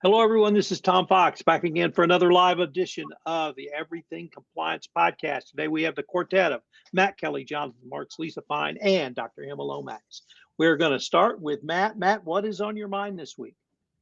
Hello, everyone. This is Tom Fox back again for another live edition of the Everything Compliance Podcast. Today we have the quartet of Matt Kelly, Jonathan Marks, Lisa Fine, and Dr. Hemma Lomax. We're going to start with Matt. Matt, what is on your mind this week?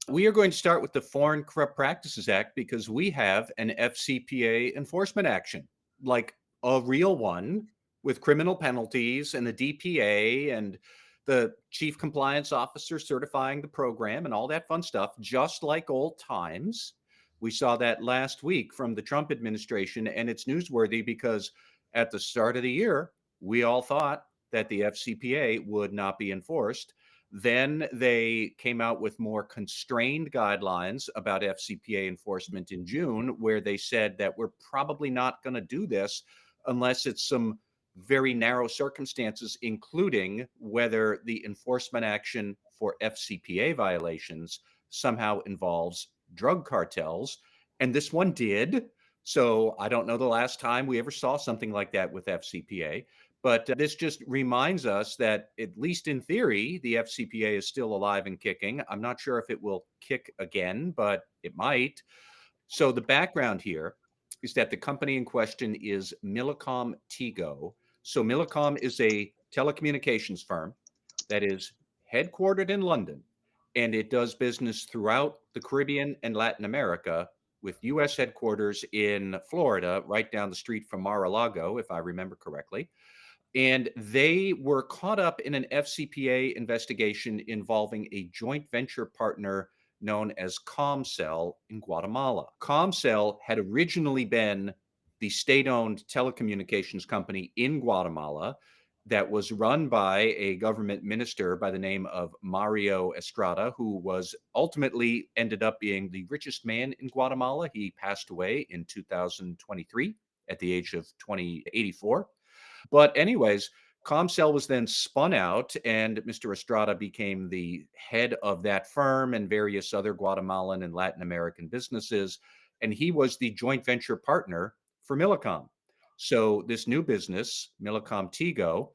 We are going to start with the Foreign Corrupt Practices Act because we have an FCPA enforcement action, like a real one with criminal penalties and the DPA and the chief compliance officer certifying the program and all that fun stuff, just like old times. We saw that last week from the Trump administration, and it's newsworthy because at the start of the year, we all thought that the FCPA would not be enforced. Then they came out with more constrained guidelines about FCPA enforcement in June, where they said that we're probably not going to do this unless it's some very narrow circumstances, including whether the enforcement action for FCPA violations somehow involves drug cartels. And this one did. So I don't know the last time we ever saw something like that with FCPA. But this just reminds us that, at least in theory, the FCPA is still alive and kicking. I'm not sure if it will kick again, but it might. So the background here is that the company in question is Millicom Tigo. So Millicom is a telecommunications firm that is headquartered in London, and it does business throughout the Caribbean and Latin America, with U.S. headquarters in Florida, right down the street from Mar-a-Lago, if I remember correctly. And they were caught up in an FCPA investigation involving a joint venture partner known as Comcell in Guatemala. Comcell had originally been the state-owned telecommunications company in Guatemala that was run by a government minister by the name of Mario Estrada, who was ultimately ended up being the richest man in Guatemala. He passed away in 2023 at the age of 84. But anyways, Comcell was then spun out, and Mr. Estrada became the head of that firm and various other Guatemalan and Latin American businesses. And he was the joint venture partner for Millicom. So this new business, Millicom Tigo,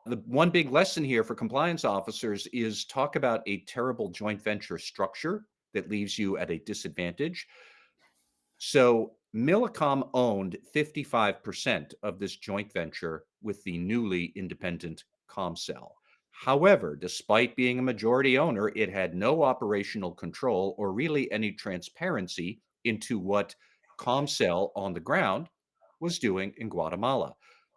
the one big lesson here for compliance officers is talk about a terrible joint venture structure that leaves you at a disadvantage. So Millicom owned 55% of this joint venture with the newly independent Comcell. However, despite being a majority owner, it had no operational control or really any transparency into what Comcell on the ground was doing in Guatemala.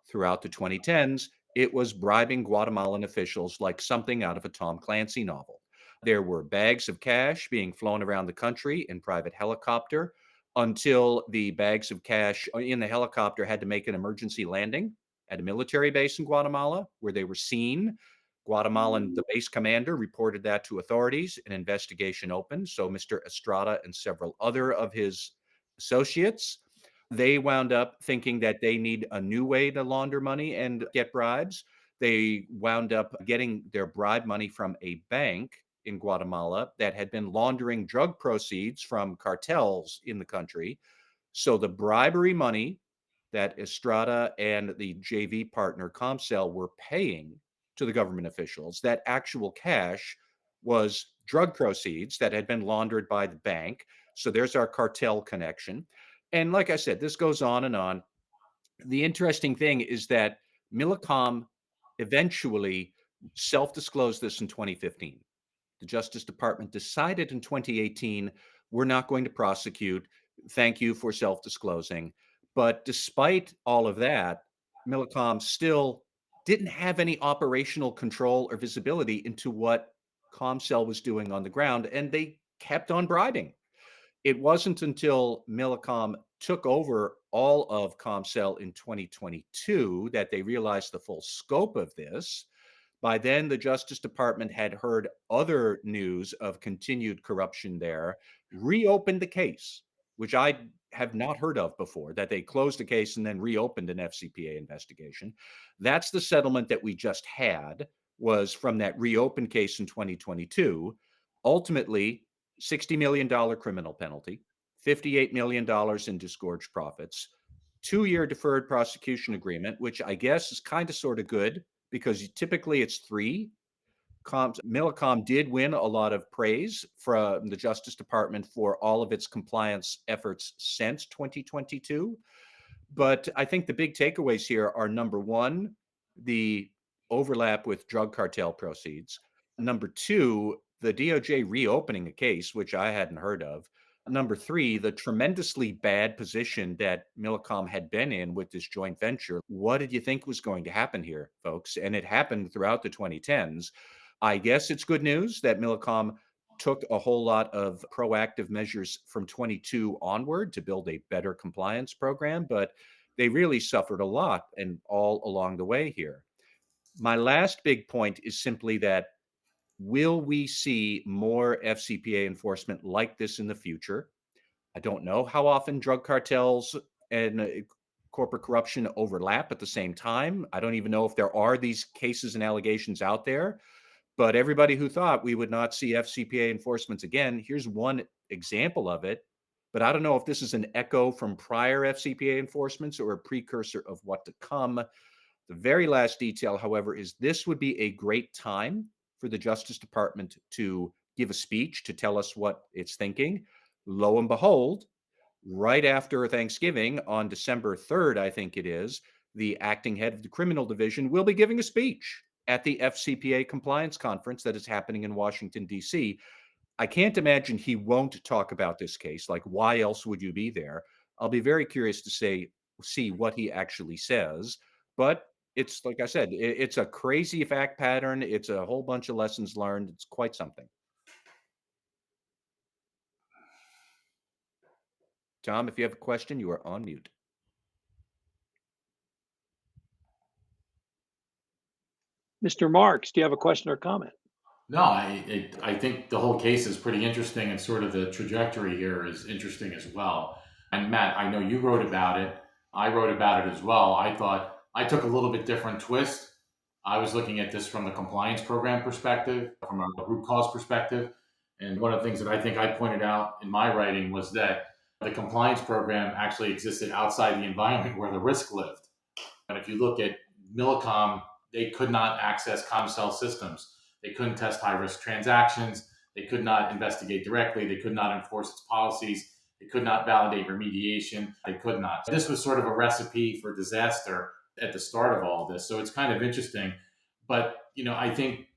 Throughout the 2010s, it was bribing Guatemalan officials like something out of a Tom Clancy novel. There were bags of cash being flown around the country in private helicopter until the bags of cash in the helicopter had to make an emergency landing at a military base in Guatemala, where they were seen. The base commander reported that to authorities. An investigation opened. So Mr. Estrada and several other of his associates, they wound up thinking that they need a new way to launder money and get bribes. They wound up getting their bribe money from a bank in Guatemala that had been laundering drug proceeds from cartels in the country. So the bribery money that Estrada and the JV partner Comcell were paying to the government officials, that actual cash was drug proceeds that had been laundered by the bank. So there's our cartel connection. And like I said, this goes on and on. The interesting thing is that Millicom eventually self-disclosed this in 2015. The Justice Department decided in 2018, we're not going to prosecute. Thank you for self-disclosing. But despite all of that, Millicom still didn't have any operational control or visibility into what Comcell was doing on the ground, and they kept on bribing. It wasn't until Millicom took over all of Comcell in 2022 that they realized the full scope of this. By then, the Justice Department had heard other news of continued corruption there, reopened the case, which I have not heard of before, that they closed the case and then reopened an FCPA investigation. That's the settlement that we just had, was from that reopened case in 2022. Ultimately, $60 million criminal penalty, $58 million in disgorged profits, 2-year deferred prosecution agreement, which I guess is kind of sort of good because typically it's 3. Millicom did win a lot of praise from the Justice Department for all of its compliance efforts since 2022. But I think the big takeaways here are number one, the overlap with drug cartel proceeds. Number two, the DOJ reopening a case, which I hadn't heard of. Number three, the tremendously bad position that Millicom had been in with this joint venture. What did you think was going to happen here, folks? And it happened throughout the 2010s. I guess it's good news that Millicom took a whole lot of proactive measures from 22 onward to build a better compliance program, but they really suffered a lot and all along the way here. My last big point is simply that will we see more FCPA enforcement like this in the future? I don't know how often drug cartels and corporate corruption overlap at the same time. I don't even know if there are these cases and allegations out there. But everybody who thought we would not see FCPA enforcements again, here's one example of it. But I don't know if this is an echo from prior FCPA enforcements or a precursor of what to come. The very last detail, however, is this would be a great time for the Justice Department to give a speech to tell us what it's thinking. Lo and behold, right after Thanksgiving on December 3rd, I think it is, the acting head of the criminal division will be giving a speech at the FCPA compliance conference that is happening in Washington, D.C. I can't imagine he won't talk about this case. Like, why else would you be there? I'll be very curious to see what he actually says. But it's like I said, it's a crazy fact pattern. It's a whole bunch of lessons learned. It's quite something. Tom, if you have a question, you are on mute. Mr. Marks, do you have a question or comment? No, I think the whole case is pretty interesting, and sort of the trajectory here is interesting as well. And Matt, I know you wrote about it. I wrote about it as well. I thought I took a little bit different twist. I was looking at this from the compliance program perspective, from a root cause perspective. And one of the things that I think I pointed out in my writing was that the compliance program actually existed outside the environment where the risk lived. And if you look at Millicom, they could not access ComCell systems. They couldn't test high risk transactions. They could not investigate directly. They could not enforce its policies. They could not validate remediation. They could not. This was sort of a recipe for disaster at the start of all of this. So it's kind of interesting. But, I think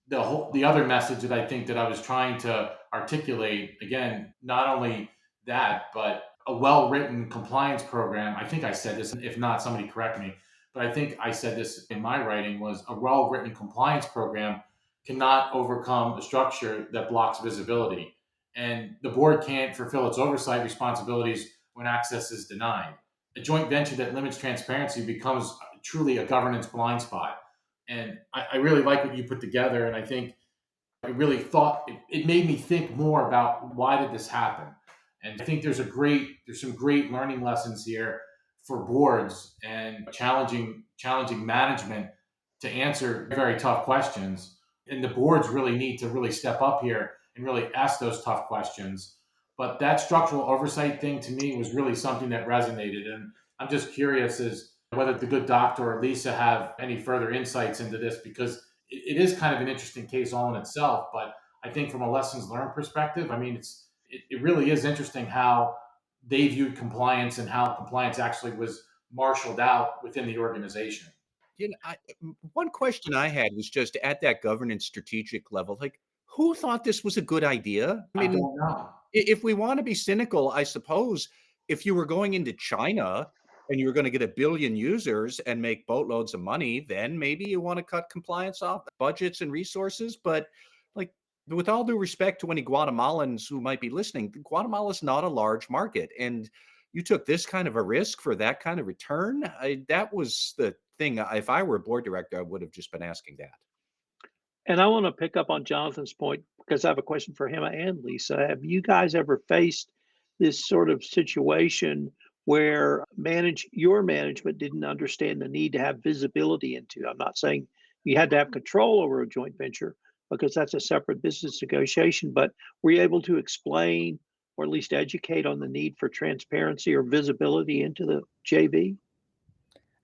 the other message that I think that I was trying to articulate, again, not only that, but a well-written compliance program. I think I said this, if not, somebody correct me, but I think I said this in my writing, was a well-written compliance program cannot overcome a structure that blocks visibility. And the board can't fulfill its oversight responsibilities when access is denied. A joint venture that limits transparency becomes truly a governance blind spot. And I really like what you put together. And I think I really thought it made me think more about why did this happen. And I think there's some great learning lessons here for boards and challenging management to answer very tough questions. And the boards really need to really step up here and really ask those tough questions. But that structural oversight thing to me was really something that resonated. And I'm just curious as whether the good doctor or Lisa have any further insights into this, because it is kind of an interesting case all in itself. But I think from a lessons learned perspective, I mean, it really is interesting how they viewed compliance and how compliance actually was marshaled out within the organization. One question I had was just at that governance strategic level, like, who thought this was a good idea? I I mean, don't know. if we want to be cynical, I suppose if you were going into China and you were going to get 1 billion users and make boatloads of money, then maybe you want to cut compliance off budgets and resources. But like, with all due respect to any Guatemalans who might be listening, Guatemala is not a large market, and you took this kind of a risk for that kind of return. That was the thing. If I were a board director, I would have just been asking that. And I want to pick up on Jonathan's point because I have a question for Hemma and Lisa. Have you guys ever faced this sort of situation where your management didn't understand the need to have visibility into? I'm not saying you had to have control over a joint venture because that's a separate business negotiation, but were you able to explain or at least educate on the need for transparency or visibility into the JV?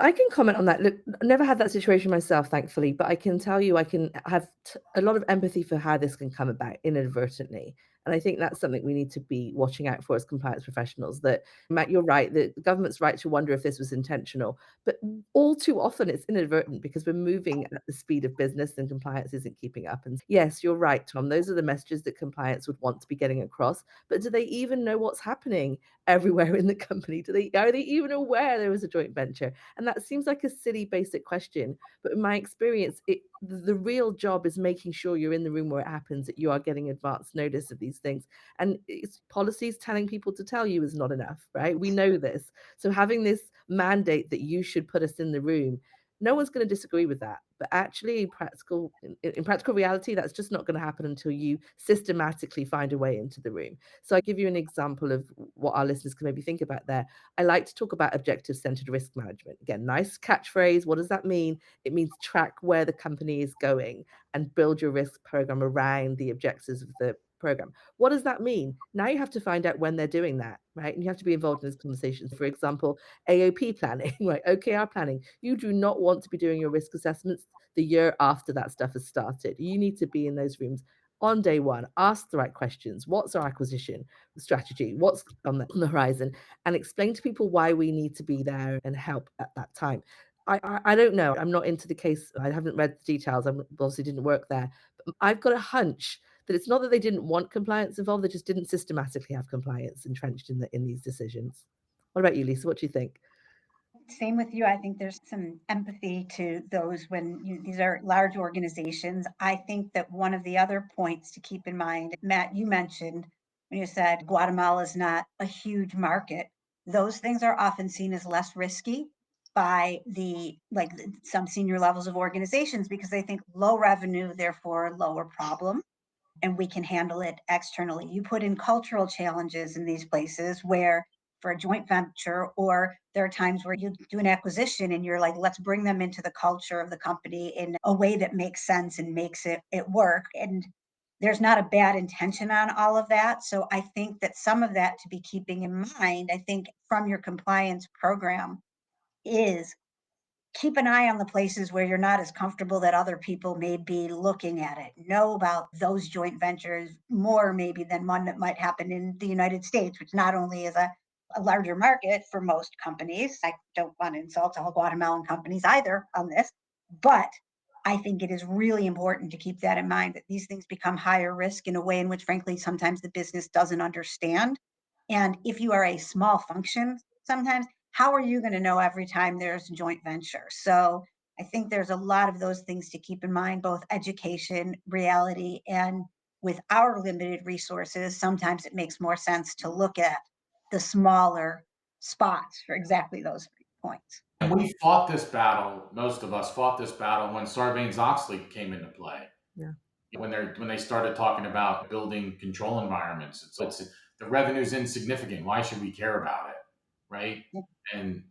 I can comment on that. Look, I never had that situation myself, thankfully, but I can tell you I can have a lot of empathy for how this can come about inadvertently. And I think that's something we need to be watching out for as compliance professionals. That, Matt, you're right, the government's right to wonder if this was intentional, but all too often it's inadvertent because we're moving at the speed of business and compliance isn't keeping up. And yes, you're right, Tom. Those are the messages that compliance would want to be getting across. But do they even know what's happening everywhere in the company? Are they even aware there was a joint venture? And that seems like a silly, basic question. But in my experience, the real job is making sure you're in the room where it happens, that you are getting advance notice of these things. And policies telling people to tell you is not enough, right? We know this. So having this mandate that you should put us in the room, no one's going to disagree with that. But actually, in practical reality, that's just not going to happen until you systematically find a way into the room. So I give you an example of what our listeners can maybe think about there. I like to talk about objective-centered risk management. Again, nice catchphrase. What does that mean? It means track where the company is going and build your risk program around the objectives of the program. What does that mean? Now you have to find out when they're doing that, right? And you have to be involved in those conversations. For example, AOP planning, right? OKR planning. You do not want to be doing your risk assessments the year after that stuff has started. You need to be in those rooms on day one, ask the right questions. What's our acquisition strategy? What's on the horizon? And explain to people why we need to be there and help at that time. I don't know. I'm not into the case. I haven't read the details. I obviously didn't work there. But I've got a hunch that it's not that they didn't want compliance involved. They just didn't systematically have compliance entrenched in these decisions. What about you, Lisa? What do you think? Same with you. I think there's some empathy to those when these are large organizations. I think that one of the other points to keep in mind, Matt, you mentioned when you said Guatemala is not a huge market, those things are often seen as less risky by some senior levels of organizations because they think low revenue, therefore lower problem, and we can handle it externally. You put in cultural challenges in these places where for a joint venture, or there are times where you do an acquisition and you're like, let's bring them into the culture of the company in a way that makes sense and makes it work. And there's not a bad intention on all of that. So I think that some of that to be keeping in mind, I think from your compliance program is keep an eye on the places where you're not as comfortable that other people may be looking at it. Know about those joint ventures more maybe than one that might happen in the United States, which not only is a larger market for most companies. I don't want to insult all Guatemalan companies either on this, but I think it is really important to keep that in mind, that these things become higher risk in a way in which, frankly, sometimes the business doesn't understand. And if you are a small function, sometimes, how are you going to know every time there's a joint venture? So I think there's a lot of those things to keep in mind, both education, reality, and with our limited resources, sometimes it makes more sense to look at the smaller spots for exactly those points. And we fought this battle, most of us fought this battle when Sarbanes-Oxley came into play. Yeah. When they started talking about building control environments, it's the revenue's insignificant. Why should we care about it, right? Yeah. And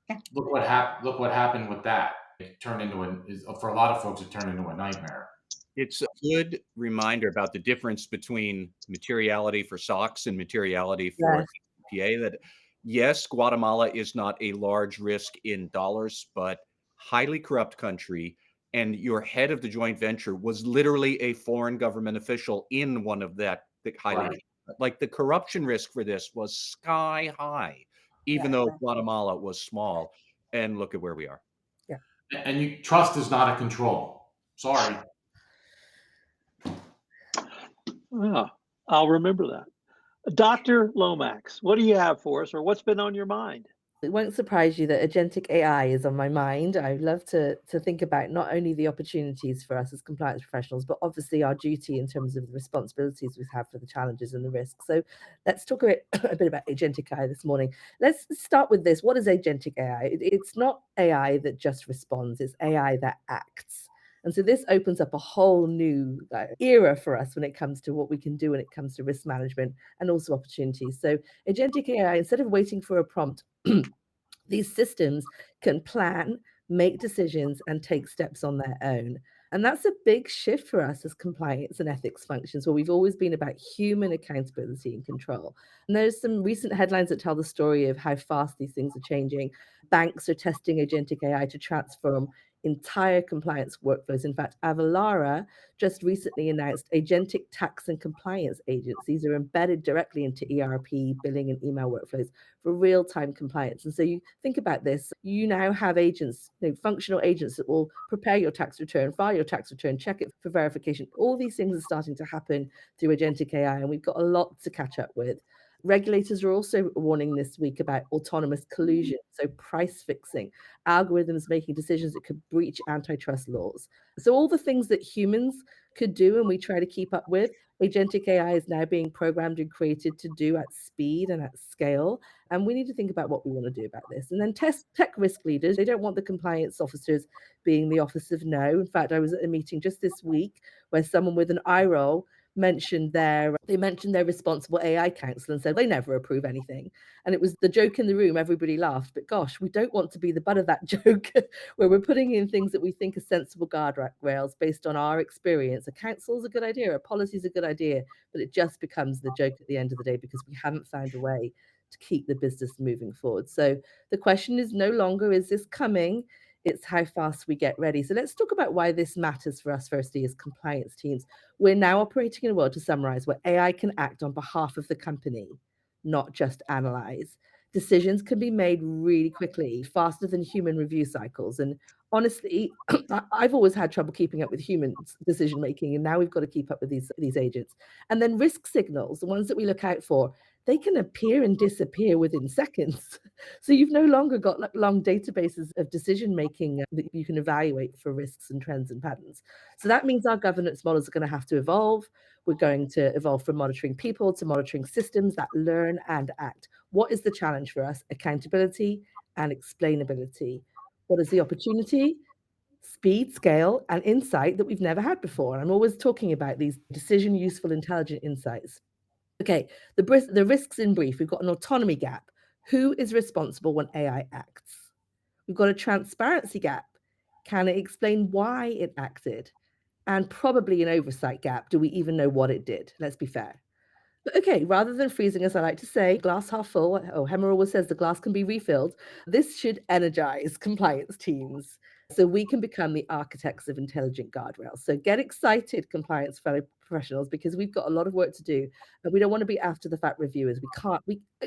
Yeah. look what happened with that. It turned into for a lot of folks, it turned into a nightmare. It's a good reminder about the difference between materiality for SOX and materiality for FCPA. That yes, Guatemala is not a large risk in dollars, but highly corrupt country. And your head of the joint venture was literally a foreign government official in one of that highly, Right. like the corruption risk for this was sky high, even though Guatemala was small. And look at where we are. Yeah. And trust is not a control. Sorry. Oh, I'll remember that. Dr. Lomax, what do you have for us, or what's been on your mind? It won't surprise you that agentic AI is on my mind. I love to think about not only the opportunities for us as compliance professionals, but obviously our duty in terms of the responsibilities we have for the challenges and the risks. So let's talk a bit about agentic AI this morning. Let's start with this. What is agentic AI? It's not AI that just responds, it's AI that acts. And so this opens up a whole new era for us when it comes to what we can do when it comes to risk management and also opportunities. So agentic AI, instead of waiting for a prompt, these systems can plan, make decisions, and take steps on their own. And that's a big shift for us as compliance and ethics functions, where we've always been about human accountability and control. And there's some recent headlines that tell the story of how fast these things are changing. Banks are testing agentic AI to transform entire compliance workflows. In fact, Avalara just recently announced agentic tax and compliance agents. These are embedded directly into ERP, billing, and email workflows for real-time compliance. And so you think about this, you now have agents, functional agents that will prepare your tax return, file your tax return, check it for verification. All these things are starting to happen through agentic AI, and we've got a lot to catch up with. Regulators are also warning this week about autonomous collusion, so price fixing, algorithms making decisions that could breach antitrust laws. So all the things that humans could do and we try to keep up with, agentic AI is now being programmed and created to do at speed and at scale. And we need to think about what we want to do about this. And then tech risk leaders, they don't want the compliance officers being the office of no. In fact, I was at a meeting just this week where someone with an eye roll mentioned their responsible AI council and said they never approve anything. And it was the joke in the room, everybody laughed, but gosh, we don't want to be the butt of that joke where we're putting in things that we think are sensible guardrails based on our experience. A council is a good idea, a policy is a good idea, but it just becomes the joke at the end of the day because we haven't found a way to keep the business moving forward. So the question is no longer, is this coming? It's how fast we get ready. So let's talk about why this matters for us firstly as compliance teams. We're now operating in a world, to summarize, where AI can act on behalf of the company, not just analyze. Decisions can be made really quickly, faster than human review cycles. And honestly, I've always had trouble keeping up with human decision making, and now we've got to keep up with these agents. And then risk signals, the ones that we look out for, they can appear and disappear within seconds. So you've no longer got long databases of decision making that you can evaluate for risks and trends and patterns. So that means our governance models are going to have to evolve. We're going to evolve from monitoring people to monitoring systems that learn and act. What is the challenge for us? Accountability and explainability. What is the opportunity? Speed, scale, and insight that we've never had before. And I'm always talking about these decision useful, intelligent insights. Okay, the risks in brief. We've got an autonomy gap. Who is responsible when AI acts? We've got a transparency gap. Can it explain why it acted? And probably an oversight gap. Do we even know what it did? Let's be fair. But okay, rather than freezing us, I like to say glass half full. Oh, Hemma always says the glass can be refilled. This should energize compliance teams so we can become the architects of intelligent guardrails. So get excited, compliance fellow professionals, because we've got a lot of work to do, and we don't want to be after the fact reviewers. We can't,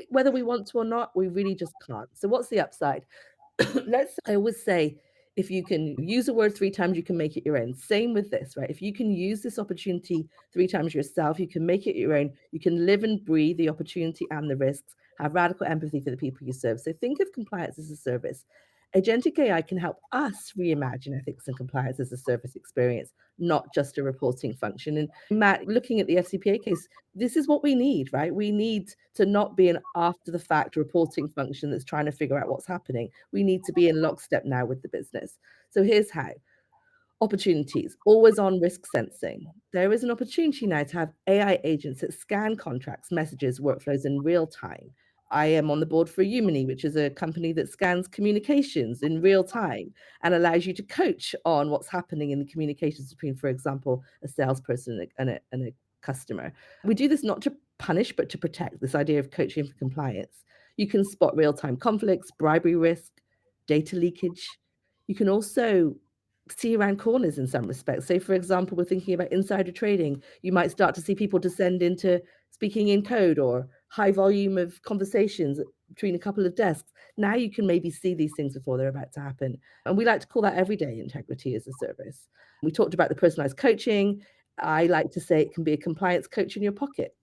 whether we want to or not, we really just can't. So what's the upside? I always say, if you can use a word 3 times, you can make it your own. Same with this, right? If you can use this opportunity 3 times yourself, you can make it your own. You can live and breathe the opportunity and the risks, have radical empathy for the people you serve. So think of compliance as a service. Agentic AI can help us reimagine ethics and compliance as a service experience, not just a reporting function. And Matt, looking at the FCPA case, this is what we need, right? We need to not be an after the fact reporting function that's trying to figure out what's happening. We need to be in lockstep now with the business. So here's how. Opportunities, always on risk sensing. There is an opportunity now to have AI agents that scan contracts, messages, workflows in real time. I am on the board for Umani, which is a company that scans communications in real time and allows you to coach on what's happening in the communications between, for example, a salesperson and a customer. We do this not to punish, but to protect, this idea of coaching for compliance. You can spot real-time conflicts, bribery risk, data leakage. You can also see around corners in some respects. So, for example, we're thinking about insider trading. You might start to see people descend into speaking in code or high volume of conversations between a couple of desks. Now you can maybe see these things before they're about to happen. And we like to call that everyday integrity as a service. We talked about the personalized coaching. I like to say it can be a compliance coach in your pocket.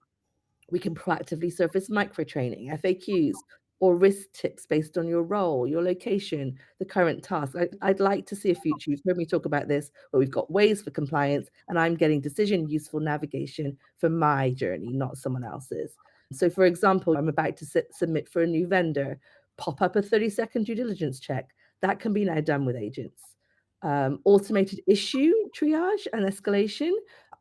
We can proactively surface micro training, FAQs, or risk tips based on your role, your location, the current task. I'd like to see a future. You've heard me talk about this, where we've got ways for compliance, and I'm getting decision useful navigation for my journey, not someone else's. So, for example, I'm about to submit for a new vendor, pop up a 30-second due diligence check. That can be now done with agents. Automated issue triage and escalation.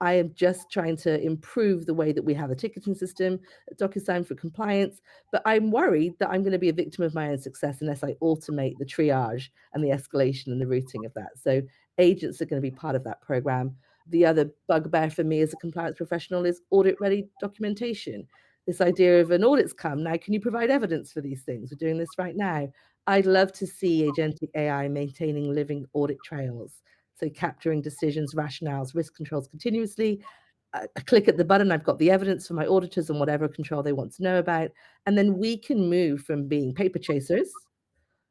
I am just trying to improve the way that we have a ticketing system at DocuSign for compliance, but I'm worried that I'm going to be a victim of my own success unless I automate the triage and the escalation and the routing of that. So Agents are going to be part of that program. The other bugbear for me as a compliance professional is audit-ready documentation. This idea of an audit's come, now can you provide evidence for these things? We're doing this right now. I'd love to see agentic AI maintaining living audit trails. So capturing decisions, rationales, risk controls continuously. I click at the button, I've got the evidence for my auditors and whatever control they want to know about. And then we can move from being paper chasers.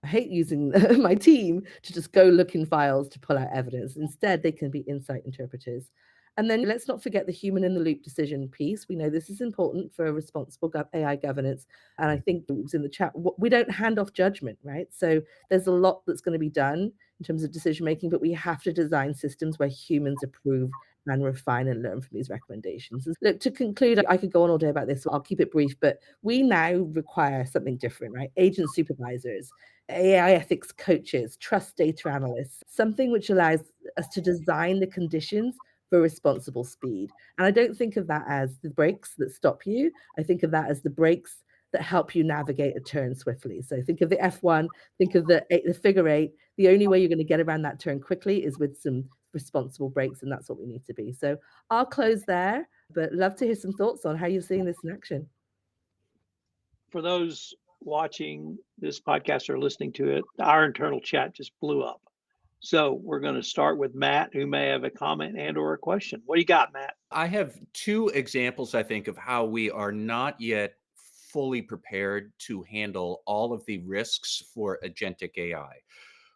I hate using my team to just go look in files to pull out evidence. Instead, they can be insight interpreters. And then let's not forget the human in the loop decision piece. We know this is important for responsible AI governance. And I think it was in the chat, we don't hand off judgment, right? So there's a lot that's going to be done in terms of decision making, but we have to design systems where humans approve and refine and learn from these recommendations. Look, to conclude, I could go on all day about this, so I'll keep it brief, but we now require something different, right? Agent supervisors, AI ethics coaches, trust data analysts, something which allows us to design the conditions for responsible speed. And I don't think of that as the brakes that stop you. I think of that as the brakes that help you navigate a turn swiftly. So think of the F1, think of the figure eight. The only way you're going to get around that turn quickly is with some responsible brakes, and that's what we need to be. So I'll close there, but love to hear some thoughts on how you're seeing this in action. For those watching this podcast or listening to it, our internal chat just blew up. So we're going to start with Matt, who may have a comment and or a question. What do you got, Matt? I have two examples, I think, of how we are not yet fully prepared to handle all of the risks for agentic AI.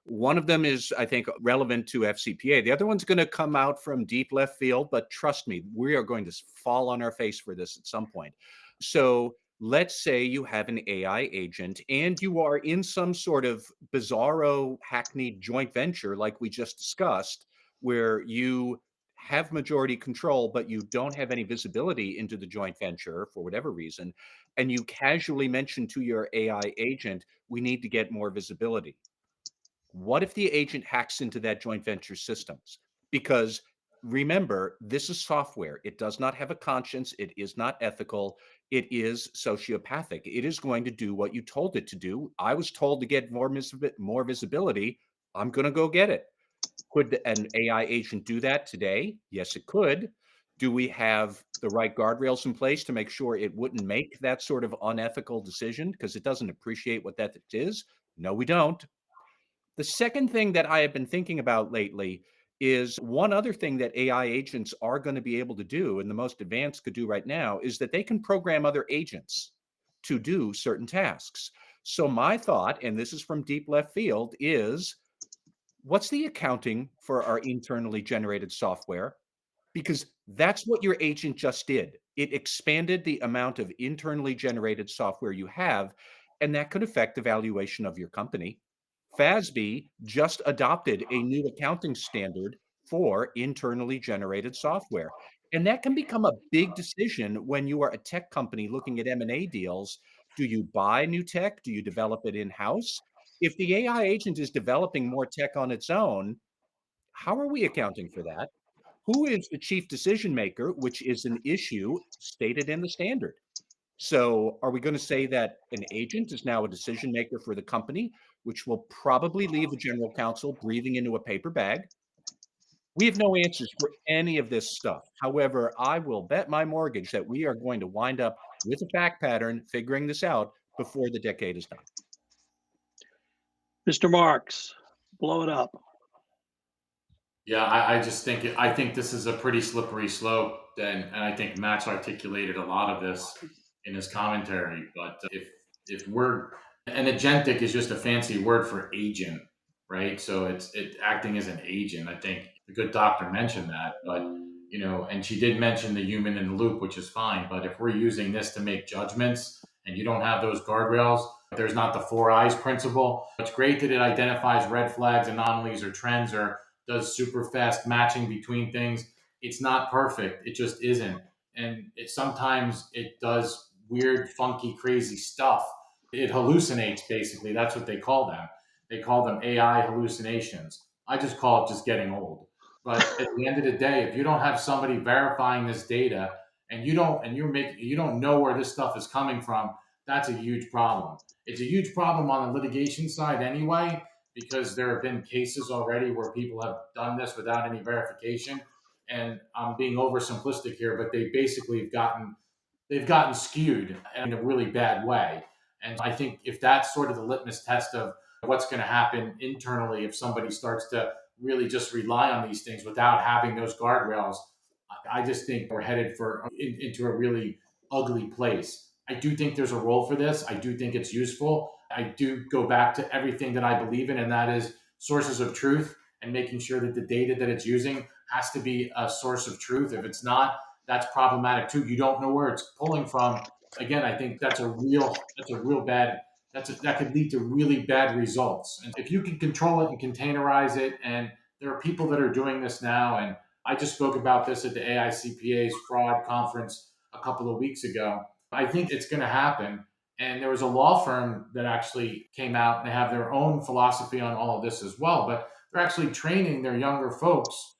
One of them is, I think, relevant to FCPA. The other one's going to come out from deep left field, but trust me, we are going to fall on our face for this at some point. So let's say you have an AI agent and you are in some sort of bizarro hackneyed joint venture like we just discussed, where you have majority control, but you don't have any visibility into the joint venture for whatever reason. And you casually mention to your AI agent, we need to get more visibility. What if the agent hacks into that joint venture systems? Because remember, this is software. It does not have a conscience. It is not ethical. It is sociopathic. It is going to do what you told it to do. I was told to get more visibility. I'm going to go get it. Could an AI agent do that today? Yes, it could. Do we have the right guardrails in place to make sure it wouldn't make that sort of unethical decision because it doesn't appreciate what that is? No, we don't. The second thing that I have been thinking about lately is one other thing that AI agents are going to be able to do, and the most advanced could do right now, is that they can program other agents to do certain tasks. So my thought, and this is from deep left field, is what's the accounting for our internally generated software? Because that's what your agent just did. It expanded the amount of internally generated software you have, and that could affect the valuation of your company. FASB just adopted a new accounting standard for internally generated software. And that can become a big decision when you are a tech company looking at M&A deals. Do you buy new tech? Do you develop it in-house? If the AI agent is developing more tech on its own, how are we accounting for that? Who is the chief decision maker, which is an issue stated in the standard? So are we going to say that an agent is now a decision maker for the company, which will probably leave a general counsel breathing into a paper bag? We have no answers for any of this stuff. However, I will bet my mortgage that we are going to wind up with a fact pattern figuring this out before the decade is done. Mr. Marks, blow it up. Yeah, I just think this is a pretty slippery slope, and I think Matt's articulated a lot of this in his commentary. But if we're an agentic is just a fancy word for agent, right? So it's acting as an agent. I think the good doctor mentioned that, but and she did mention the human in the loop, which is fine. But if we're using this to make judgments and you don't have those guardrails, there's not the four eyes principle. It's great that it identifies red flags, anomalies, or trends, or does super fast matching between things. It's not perfect. It just isn't. And sometimes it does weird, funky, crazy stuff. It hallucinates, basically. That's what they call them. They call them AI hallucinations. I just call it just getting old. But at the end of the day, if you don't have somebody verifying this data and you don't know where this stuff is coming from, that's a huge problem. It's a huge problem on the litigation side anyway, because there have been cases already where people have done this without any verification. And I'm being oversimplistic here, but they basically they've gotten skewed in a really bad way. And I think if that's sort of the litmus test of what's going to happen internally, if somebody starts to really just rely on these things without having those guardrails, I just think we're headed into a really ugly place. I do think there's a role for this. I do think it's useful. I do go back to everything that I believe in, and that is sources of truth and making sure that the data that it's using has to be a source of truth. If it's not, that's problematic too. You don't know where it's pulling from. Again, I think that's a real bad, that could lead to really bad results. And if you can control it and containerize it, and there are people that are doing this now, and I just spoke about this at the AICPA's fraud conference a couple of weeks ago. I think it's going to happen. And there was a law firm that actually came out, and they have their own philosophy on all of this as well. But they're actually training their younger folks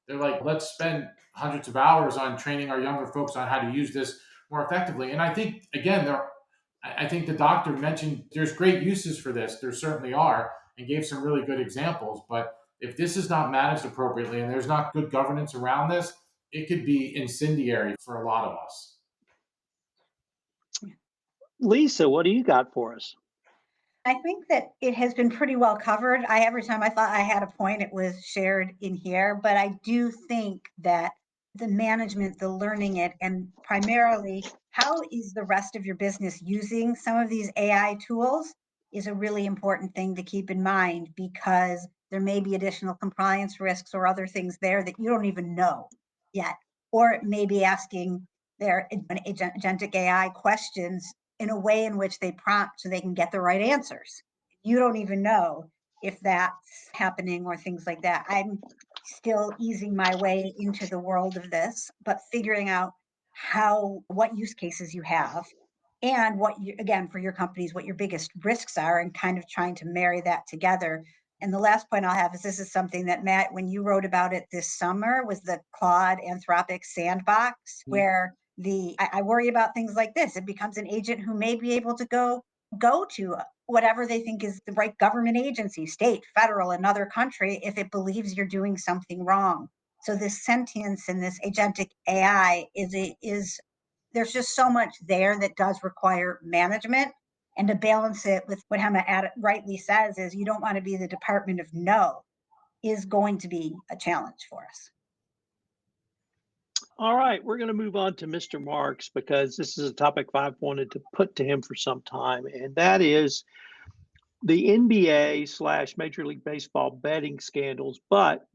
they're like, let's spend hundreds of hours on training our younger folks on how to use this more effectively. And I think, again, I think the doctor mentioned there's great uses for this. There certainly are, and gave some really good examples. But if this is not managed appropriately and there's not good governance around this, it could be incendiary for a lot of us. Lisa, what do you got for us? I think that it has been pretty well covered. Every time I thought I had a point, it was shared in here. But I do think that the management, the learning it, and primarily how is the rest of your business using some of these AI tools is a really important thing to keep in mind, because there may be additional compliance risks or other things there that you don't even know yet. Or it may be asking their agentic AI questions in a way in which they prompt so they can get the right answers. You don't even know if that's happening or things like that. I'm still easing my way into the world of this, but figuring out what use cases you have, and what you, again, for your companies, what your biggest risks are, and kind of trying to marry that together. And the last point I'll have is, this is something that, Matt, when you wrote about it this summer, was the Claude Anthropic sandbox, where I worry about things like this. It becomes an agent who may be able to go to whatever they think is the right government agency, state, federal, another country, if it believes you're doing something wrong. So this sentience and this agentic AI is there's just so much there that does require management. And to balance it with what Hemma rightly says is, you don't want to be the Department of No, is going to be a challenge for us. All right, we're going to move on to Mr. Marks, because this is a topic I've wanted to put to him for some time, and that is the NBA / Major League Baseball betting scandals, but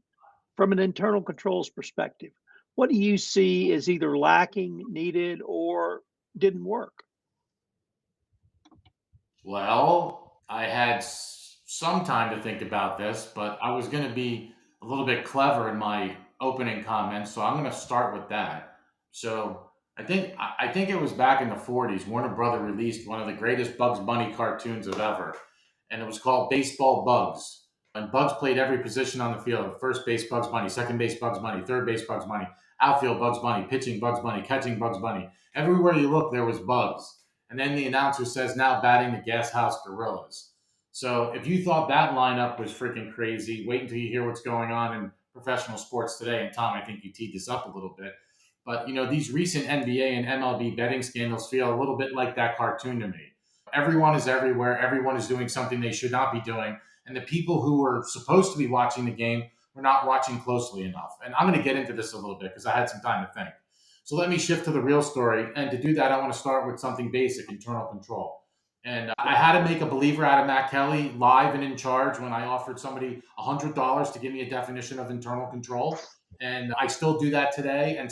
from an internal controls perspective. What do you see as either lacking, needed, or didn't work? Well, I had some time to think about this, but I was going to be a little bit clever in my opening comments, so I'm going to start with that. So I think it was back in the 40s. Warner Brother released one of the greatest Bugs Bunny cartoons of ever, and it was called Baseball Bugs. And Bugs played every position on the field: first base Bugs Bunny, second base Bugs Bunny, third base Bugs Bunny, outfield Bugs Bunny, pitching Bugs Bunny, catching Bugs Bunny. Everywhere you look, there was Bugs. And then the announcer says, now batting the Gas House Gorillas. So if you thought that lineup was freaking crazy, wait until you hear what's going on in professional sports today. And Tom, I think you teed this up a little bit. But, these recent NBA and MLB betting scandals feel a little bit like that cartoon to me. Everyone is everywhere. Everyone is doing something they should not be doing. And the people who were supposed to be watching the game were not watching closely enough. And I'm going to get into this a little bit because I had some time to think. So let me shift to the real story. And to do that, I want to start with something basic: internal control. And I had to make a believer out of Matt Kelly live and in charge when I offered somebody $100 to give me a definition of internal control. And I still do that today. And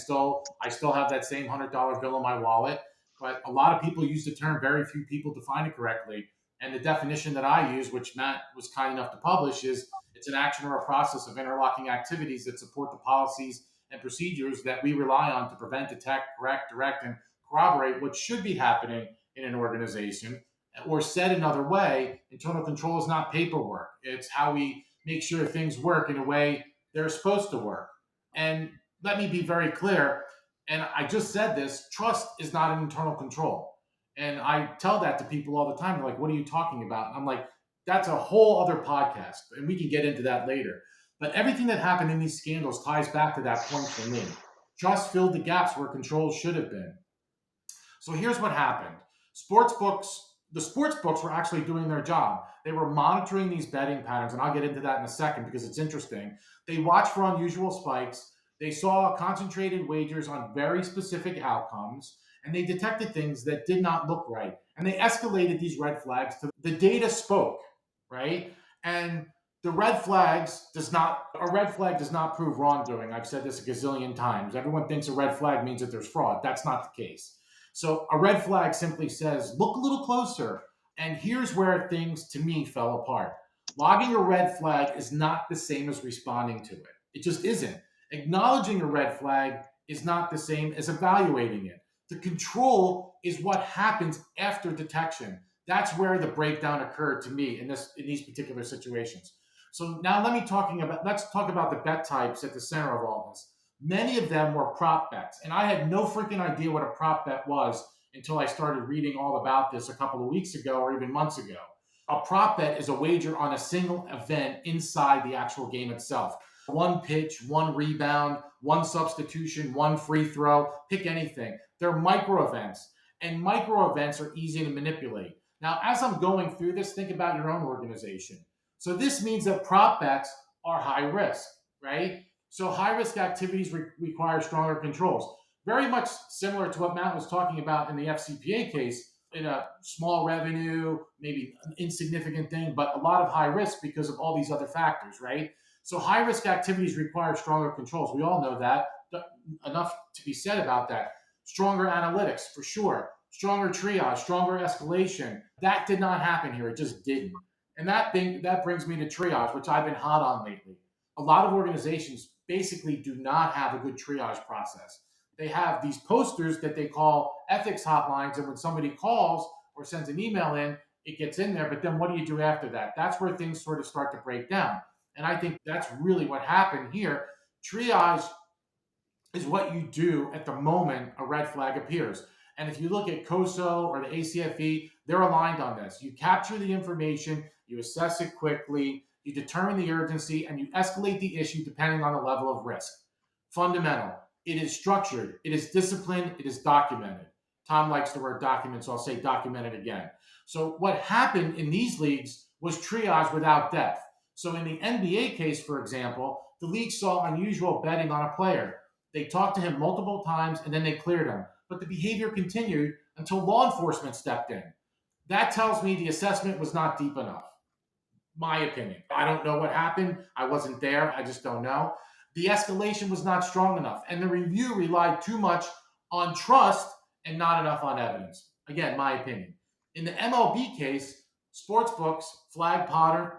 I still have that same $100 bill in my wallet. But a lot of people use the term, very few people define it correctly. And the definition that I use, which Matt was kind enough to publish, is it's an action or a process of interlocking activities that support the policies and procedures that we rely on to prevent, detect, correct, direct, and corroborate what should be happening in an organization. Or said another way, internal control is not paperwork. It's how we make sure things work in a way they're supposed to work. And let me be very clear, and I just said this: trust is not an internal control. And I tell that to people all the time. They're like, what are you talking about? And I'm like, That's a whole other podcast, and we can get into that later. But everything that happened in these scandals ties back to that point for me. Trust filled the gaps where controls should have been. So here's what happened. The sports books were actually doing their job. They were monitoring these betting patterns, and I'll get into that in a second because it's interesting. They watched for unusual spikes. They saw concentrated wagers on very specific outcomes, and they detected things that did not look right. And they escalated these red flags to the data spoke, right? And the red flags does not a red flag does not prove wrongdoing. I've said this a gazillion times. Everyone thinks a red flag means that there's fraud. That's not the case. So a red flag simply says, look a little closer. And here's where things, to me, fell apart. Logging a red flag is not the same as responding to it. It just isn't. Acknowledging a red flag is not the same as evaluating it. The control is what happens after detection. That's where the breakdown occurred to me in these particular situations. So now let's talk about the bet types at the center of all this. Many of them were prop bets, and I had no freaking idea what a prop bet was until I started reading all about this a couple of weeks ago or even months ago. A prop bet is a wager on a single event inside the actual game itself. One pitch, one rebound, one substitution, one free throw, pick anything. They're micro events, and micro events are easy to manipulate. Now, as I'm going through this, think about your own organization. So this means that prop bets are high risk, right? So high risk activities require stronger controls. Very much similar to what Matt was talking about in the FCPA case, in a small revenue, maybe an insignificant thing, but a lot of high risk because of all these other factors, right? So high risk activities require stronger controls. We all know that. Enough to be said about that. Stronger analytics, for sure. Stronger triage, stronger escalation. That did not happen here. It just didn't. And that brings me to triage, which I've been hot on lately. A lot of organizations basically do not have a good triage process. They have these posters that they call ethics hotlines, and when somebody calls or sends an email in, it gets in there, but then what do you do after that? That's where things sort of start to break down. And I think that's really what happened here. Triage is what you do at the moment a red flag appears. And if you look at COSO or the ACFE, they're aligned on this. You capture the information, you assess it quickly, you determine the urgency, and you escalate the issue depending on the level of risk. Fundamental. It is structured, it is disciplined, it is documented. Tom likes the word document, so I'll say documented again. So what happened in these leagues was triage without depth. So in the NBA case, for example, the league saw unusual betting on a player. They talked to him multiple times and then they cleared him. But the behavior continued until law enforcement stepped in. That tells me the assessment was not deep enough. My opinion. I don't know what happened. I wasn't there. I just don't know. The escalation was not strong enough, and the review relied too much on trust and not enough on evidence. Again, my opinion. In the MLB case, sportsbooks flagged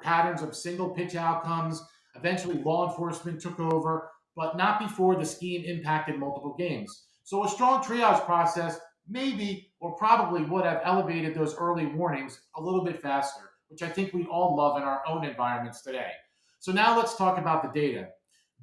patterns of single pitch outcomes. Eventually, law enforcement took over, but not before the scheme impacted multiple games. So a strong triage process maybe or probably would have elevated those early warnings a little bit faster, which I think we all love in our own environments today. So now let's talk about the data.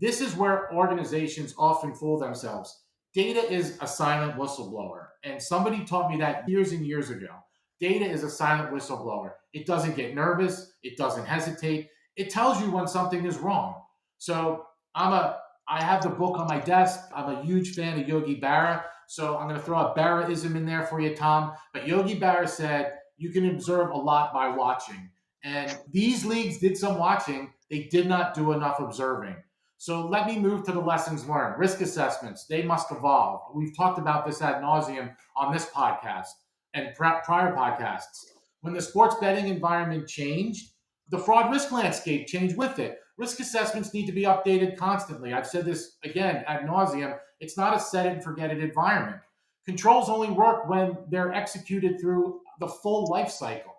This is where organizations often fool themselves. Data is a silent whistleblower. And somebody taught me that years and years ago. Data is a silent whistleblower. It doesn't get nervous. It doesn't hesitate. It tells you when something is wrong. So I have the book on my desk. I'm a huge fan of Yogi Berra. So I'm going to throw a Berra-ism in there for you, Tom. But Yogi Berra said, you can observe a lot by watching. And these leagues did some watching. They did not do enough observing. So let me move to the lessons learned. Risk assessments, they must evolve. We've talked about this ad nauseum on this podcast and prior podcasts. When the sports betting environment changed, the fraud risk landscape changed with it. Risk assessments need to be updated constantly. I've said this again ad nauseum. It's not a set it and forget it environment. Controls only work when they're executed through the full life cycle.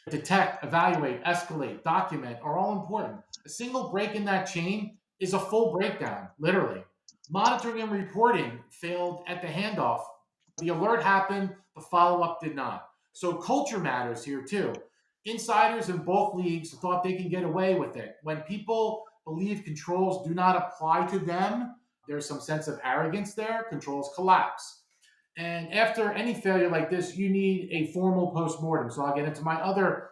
Detect, evaluate, escalate, document are all important. A single break in that chain is a full breakdown, literally. Monitoring and reporting failed at the handoff. The alert happened, the follow-up did not. So culture matters here too. Insiders in both leagues thought they can get away with it. When people believe controls do not apply to them, there's some sense of arrogance there, controls collapse. And after any failure like this, you need a formal postmortem. So I'll get into my other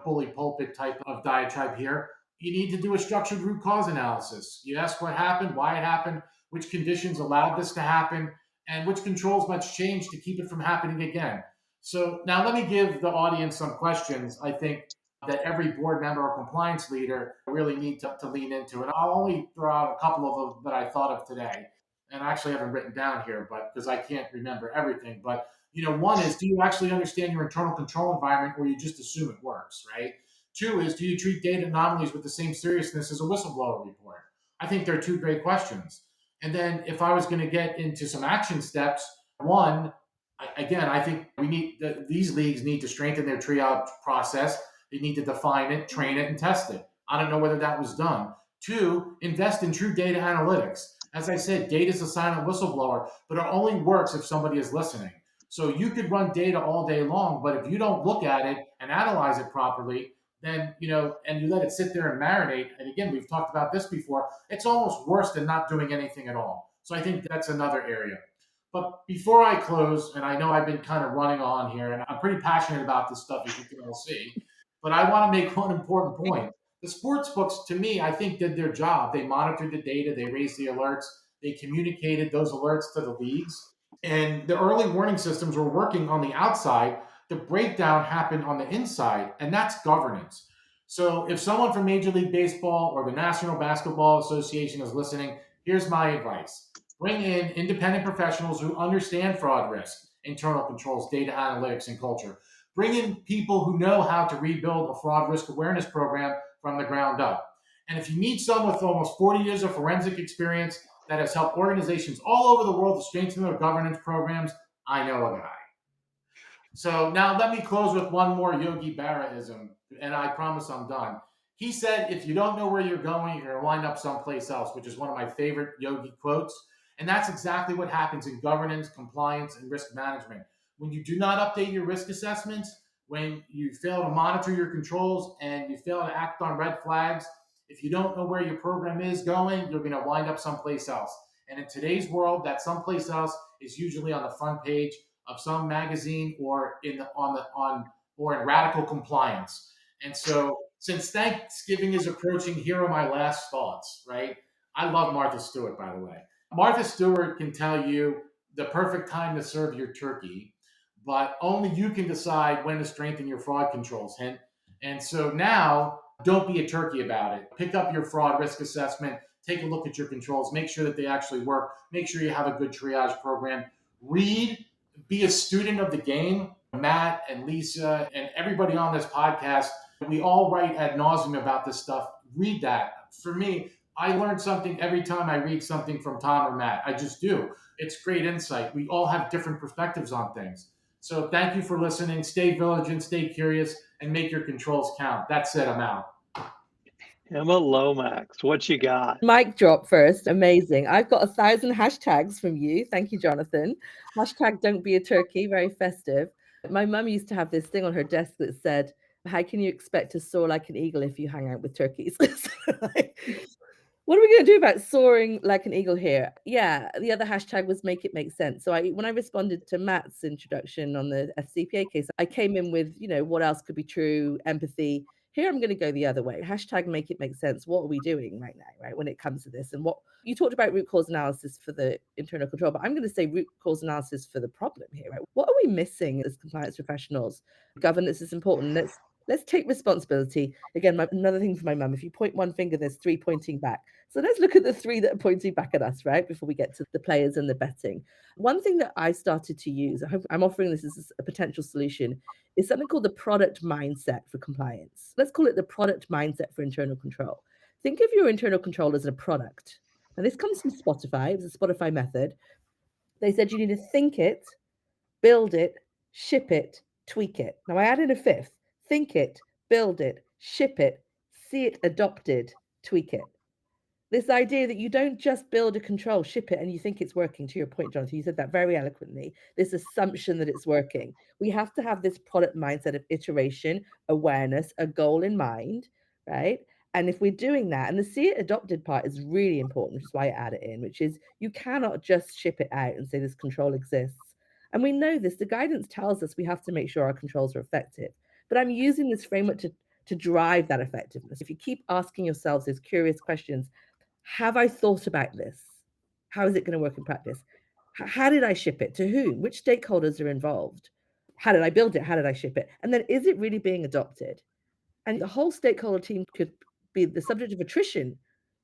bully pulpit type of diatribe here. You need to do a structured root cause analysis. You ask what happened, why it happened, which conditions allowed this to happen, and which controls must change to keep it from happening again. So now let me give the audience some questions I think that every board member or compliance leader really need to lean into. And I'll only throw out a couple of them that I thought of today. And I actually haven't written down here, but because I can't remember everything. But one is, do you actually understand your internal control environment, or you just assume it works, right? Two is, do you treat data anomalies with the same seriousness as a whistleblower report? I think they're two great questions. And then if I was going to get into some action steps, one, I think these leagues need to strengthen their triage process. They need to define it, train it, and test it. I don't know whether that was done. Two, invest in true data analytics. As I said, data is a silent whistleblower, but it only works if somebody is listening. So you could run data all day long, but if you don't look at it and analyze it properly, then, and you let it sit there and marinate, and again, we've talked about this before, it's almost worse than not doing anything at all. So I think that's another area. But before I close, and I know I've been kind of running on here, and I'm pretty passionate about this stuff, as you can all see, but I want to make one important point. The sports books, to me, I think did their job. They monitored the data, they raised the alerts, they communicated those alerts to the leagues, and the early warning systems were working on the outside. The breakdown happened on the inside, and that's governance. So if someone from Major League Baseball or the National Basketball Association is listening, here's my advice. Bring in independent professionals who understand fraud risk, internal controls, data analytics, and culture. Bring in people who know how to rebuild a fraud risk awareness program from the ground up. And if you need someone with almost 40 years of forensic experience that has helped organizations all over the world to strengthen their governance programs, I know a guy. So now let me close with one more Yogi Berra-ism, and I promise I'm done. He said, if you don't know where you're going, you're going to wind up someplace else, which is one of my favorite Yogi quotes. And that's exactly what happens in governance, compliance, and risk management. When you do not update your risk assessments, when you fail to monitor your controls, and you fail to act on red flags, if you don't know where your program is going, you're going to wind up someplace else. And in today's world, that someplace else is usually on the front page of some magazine or in radical compliance. And so, since Thanksgiving is approaching, here are my last thoughts, right? I love Martha Stewart, by the way. Martha Stewart can tell you the perfect time to serve your turkey, but only you can decide when to strengthen your fraud controls. Hint. And so now, don't be a turkey about it. Pick up your fraud risk assessment, take a look at your controls, make sure that they actually work, make sure you have a good triage program. Read, be a student of the game. Matt and Lisa and everybody on this podcast, we all write ad nauseum about this stuff. Read that. For me, I learn something every time I read something from Tom or Matt. I just do. It's great insight. We all have different perspectives on things. So thank you for listening. Stay vigilant, stay curious, and make your controls count. That's it. I'm out. Hemma Lomax, what you got? Mic drop first. Amazing. I've got 1,000 hashtags from you. Thank you, Jonathan. Hashtag don't be a turkey. Very festive. My mum used to have this thing on her desk that said, how can you expect to soar like an eagle if you hang out with turkeys? What are we going to do about soaring like an eagle here? Yeah, the other hashtag was make it make sense. So when I responded to Matt's introduction on the FCPA case, I came in with, what else could be true, empathy. Here, I'm going to go the other way. Hashtag make it make sense. What are we doing right now, right, when it comes to this? And what you talked about root cause analysis for the internal control, but I'm going to say root cause analysis for the problem here, right? What are we missing as compliance professionals? Governance is important. Let's take responsibility. Again, another thing for my mum, if you point one finger, there's three pointing back. So let's look at the three that are pointing back at us, right, before we get to the players and the betting. One thing that I started to use, I'm offering this as a potential solution, is something called the product mindset for compliance. Let's call it the product mindset for internal control. Think of your internal control as a product. Now, this comes from Spotify. It was a Spotify method. They said you need to think it, build it, ship it, tweak it. Now, I added a fifth. Think it, build it, ship it, see it adopted, tweak it. This idea that you don't just build a control, ship it, and you think it's working. To your point, Jonathan, you said that very eloquently. This assumption that it's working. We have to have this product mindset of iteration, awareness, a goal in mind, right? And if we're doing that, and the see it adopted part is really important, which is why I add it in, which is you cannot just ship it out and say this control exists. And we know this, the guidance tells us we have to make sure our controls are effective. But I'm using this framework to drive that effectiveness. If you keep asking yourselves these curious questions, have I thought about this? How is it going to work in practice? How did I ship it? To whom? Which stakeholders are involved? How did I build it? How did I ship it? And then is it really being adopted? And the whole stakeholder team could be the subject of attrition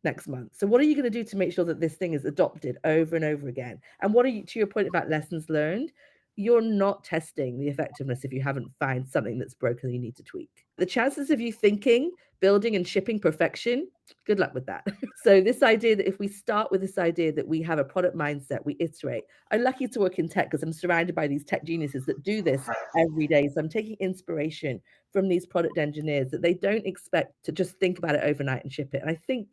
next month. So what are you going to do to make sure that this thing is adopted over and over again? And what are you, to your point about lessons learned, you're not testing the effectiveness if you haven't found something that's broken that you need to tweak. The chances of you thinking, building and shipping perfection, good luck with that. So this idea that if we start with this idea that we have a product mindset, we iterate. I'm lucky to work in tech because I'm surrounded by these tech geniuses that do this every day. So I'm taking inspiration from these product engineers that they don't expect to just think about it overnight and ship it. And I think,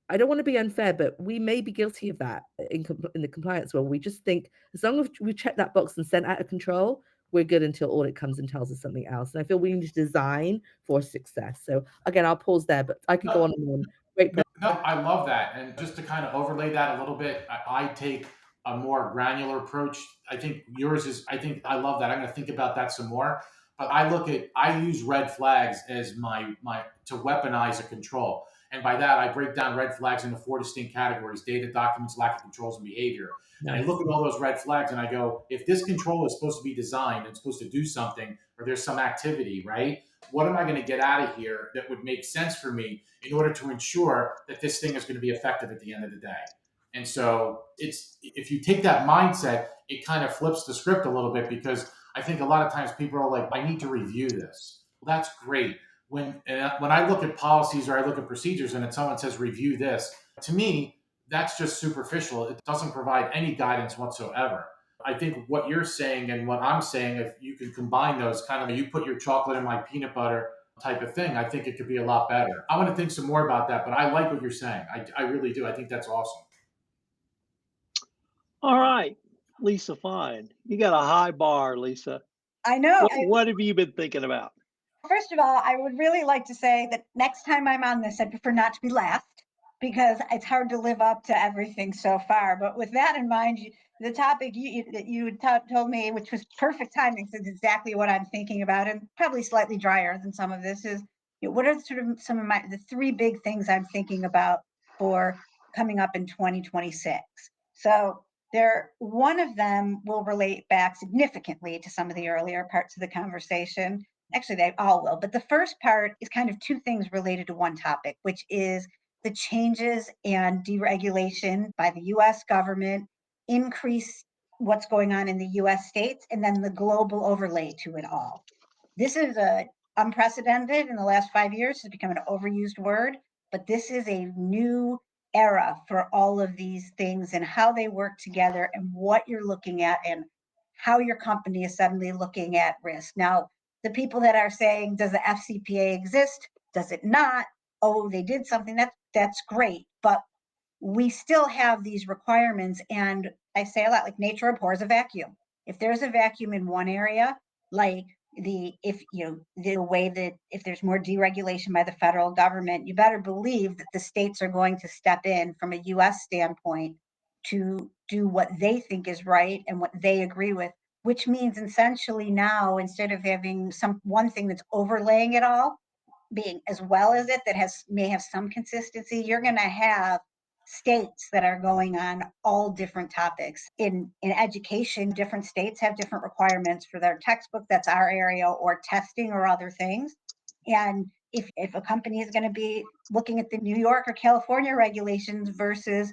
I don't want to be unfair, but we may be guilty of that in the compliance world. We just think as long as we check that box and sent out of control, we're good until audit comes and tells us something else. And I feel we need to design for success. So again, I'll pause there, but I could go on and on. Great. No, I love that. And just to kind of overlay that a little bit, I take a more granular approach. I think yours is, I love that. I'm going to think about that some more. But I use red flags as to weaponize a control. And by that, I break down red flags into 4 distinct categories: data, documents, lack of controls, and behavior. And I look at all those red flags and I go, if this control is supposed to be designed and supposed to do something, or there's some activity, right? What am I going to get out of here that would make sense for me in order to ensure that this thing is going to be effective at the end of the day? And so if you take that mindset, it kind of flips the script a little bit, because I think a lot of times people are like, I need to review this. Well, that's great. When I look at policies or I look at procedures and someone says review this, to me, that's just superficial. It doesn't provide any guidance whatsoever. I think what you're saying and what I'm saying, if you can combine those, kind of you put your chocolate in my peanut butter type of thing, I think it could be a lot better. I want to think some more about that, but I like what you're saying. I really do. I think that's awesome. All right, Lisa Fine. You got a high bar, Lisa. I know. What have you been thinking about? First of all, I would really like to say that next time I'm on this, I prefer not to be last, because it's hard to live up to everything so far. But with that in mind, the topic that you told me, which was perfect timing, is exactly what I'm thinking about, and probably slightly drier than some of this, is what are sort of some of the 3 big things I'm thinking about for coming up in 2026. So one of them will relate back significantly to some of the earlier parts of the conversation. Actually, they all will. But the first part is kind of 2 things related to one topic, which is the changes and deregulation by the US government, increase what's going on in the US states, and then the global overlay to it all. This is unprecedented in the last 5 years. It's become an overused word, but this is a new era for all of these things and how they work together and what you're looking at and how your company is suddenly looking at risk. Now, the people that are saying, does the FCPA exist? Does it not? Oh, they did something, that's great. But we still have these requirements. And I say a lot, like nature abhors a vacuum. If there's a vacuum in one area, like the way that if there's more deregulation by the federal government, you better believe that the states are going to step in from a US standpoint to do what they think is right and what they agree with, which means essentially now, instead of having one thing that's overlaying it all, being as well as it, that may have some consistency, you're going to have states that are going on all different topics. In education, different states have different requirements for their textbook, that's our area, or testing or other things. And if a company is going to be looking at the New York or California regulations versus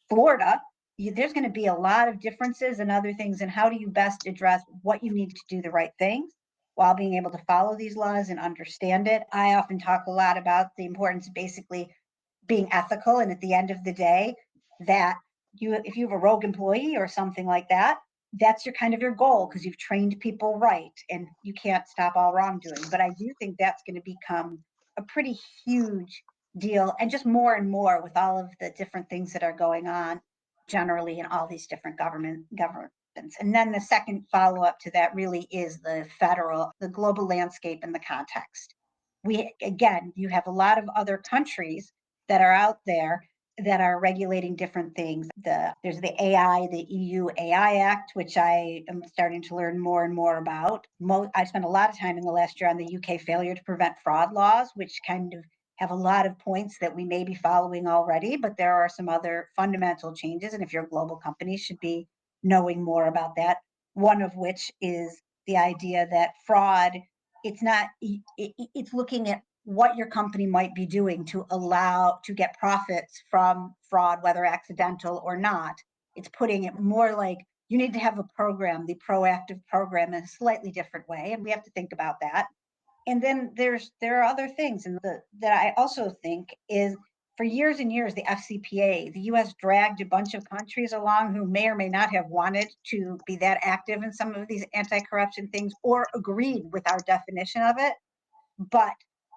Florida, there's going to be a lot of differences and other things. And how do you best address what you need to do the right things while being able to follow these laws and understand it? I often talk a lot about the importance of basically being ethical. And at the end of the day, that if you have a rogue employee or something like that, that's your goal, because you've trained people right and you can't stop all wrongdoing. But I do think that's going to become a pretty huge deal, and just more and more with all of the different things that are going on generally in all these different governments. And then the second follow-up to that really is the global landscape and the context. you have a lot of other countries that are out there that are regulating different things. There's the EU AI Act, which I am starting to learn more and more about. I spent a lot of time in the last year on the UK failure to prevent fraud laws, which kind of have a lot of points that we may be following already, but there are some other fundamental changes. And if you're a global company, should be knowing more about that. One of which is the idea that fraud, it's looking at what your company might be doing to get profits from fraud, whether accidental or not. It's putting it more like you need to have a program, the proactive program, in a slightly different way. And we have to think about that. And then there are other things that I also think is, for years and years, the FCPA, the US dragged a bunch of countries along who may or may not have wanted to be that active in some of these anti-corruption things or agreed with our definition of it.